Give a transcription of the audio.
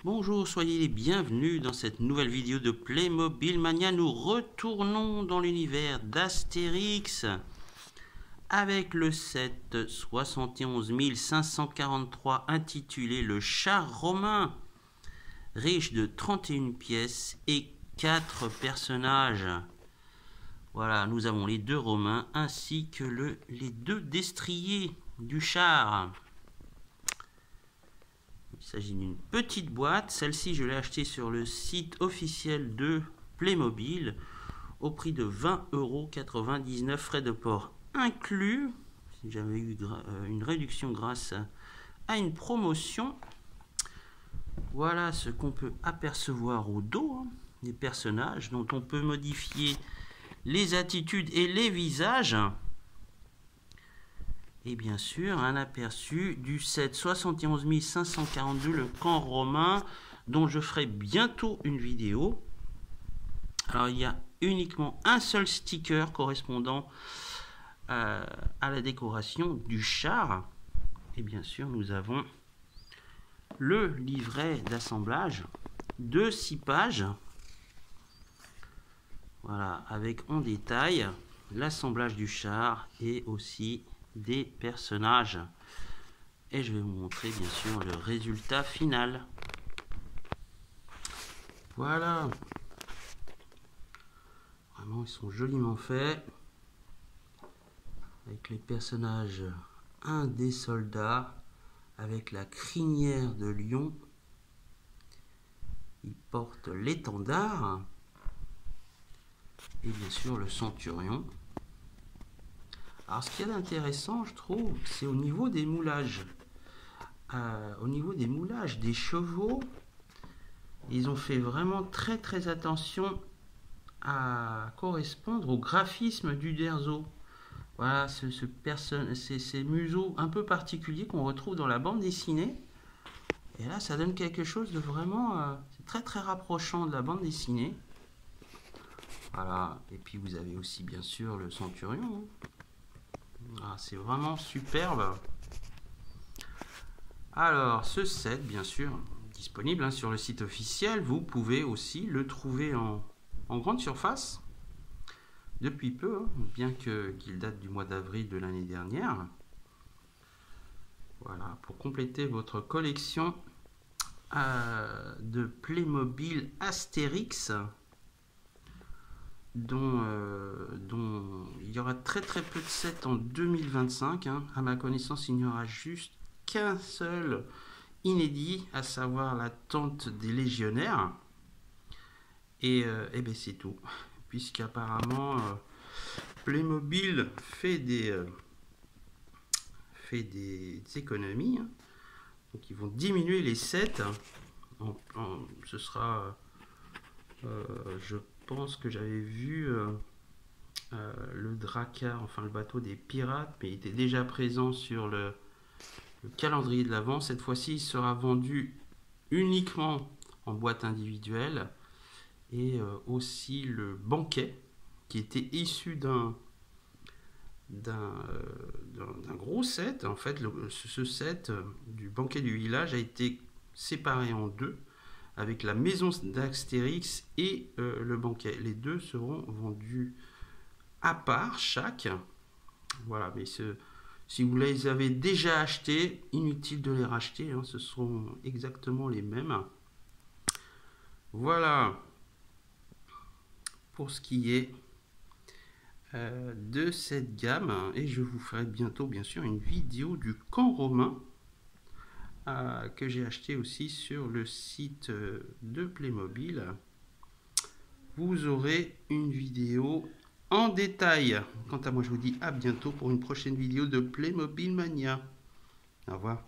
Bonjour, soyez les bienvenus dans cette nouvelle vidéo de Playmobil Mania. Nous retournons dans l'univers d'Astérix avec le set 71 543 intitulé Le Char Romain, riche de 31 pièces et 4 personnages. Voilà, nous avons les deux Romains ainsi que les deux destriers du char. Il s'agit d'une petite boîte. Celle-ci, je l'ai achetée sur le site officiel de Playmobil au prix de 20,99 €, frais de port inclus. J'avais eu une réduction grâce à une promotion. Voilà ce qu'on peut apercevoir au dos des personnages dont on peut modifier les attitudes et les visages. Et bien sûr, un aperçu du set 71 542, le camp romain, dont je ferai bientôt une vidéo. Alors, il y a uniquement un seul sticker correspondant à la décoration du char. Et bien sûr, nous avons le livret d'assemblage de 6 pages. Voilà, avec en détail l'assemblage du char et aussi des personnages. Et je vais vous montrer bien sûr le résultat final. Voilà. Vraiment, ils sont joliment faits. Avec les personnages, un des soldats avec la crinière de lion. Il porte l'étendard. Et bien sûr le centurion. Alors ce qu'il y a d'intéressant, je trouve, c'est au niveau des moulages. Au niveau des moulages des chevaux, ils ont fait vraiment très attention à correspondre au graphisme du Derzo. Voilà, ces museaux un peu particuliers qu'on retrouve dans la bande dessinée. Et là, ça donne quelque chose de vraiment très rapprochant de la bande dessinée. Voilà, et puis vous avez aussi bien sûr le centurion. Ah, c'est vraiment superbe. Alors, ce set, bien sûr, disponible sur le site officiel. Vous pouvez aussi le trouver en grande surface depuis peu, bien qu'il date du mois d'avril de l'année dernière. Voilà, pour compléter votre collection de Playmobil Astérix, dont il y aura très peu de sets en 2025. À ma connaissance, il n'y aura juste qu'un seul inédit, à savoir la tente des légionnaires. Et ben c'est tout, puisqu'apparemment Playmobil fait des économies. Donc ils vont diminuer les sets. Ce sera, je pense que j'avais vu le Drakkar, enfin le bateau des pirates, mais il était déjà présent sur le calendrier de l'Avent. Cette fois-ci, il sera vendu uniquement en boîte individuelle. Et aussi le banquet, qui était issu d'un gros set. En fait, ce set du banquet du village a été séparé en deux, avec la maison d'Astérix et le banquet. Les deux seront vendus à part chaque. Voilà, mais si vous les avez déjà achetés, inutile de les racheter, ce seront exactement les mêmes. Voilà pour ce qui est de cette gamme, et je vous ferai bientôt bien sûr une vidéo du camp romain que j'ai acheté aussi sur le site de Playmobil. Vous aurez une vidéo en détail. Quant à moi, je vous dis à bientôt pour une prochaine vidéo de Playmobil Mania. Au revoir.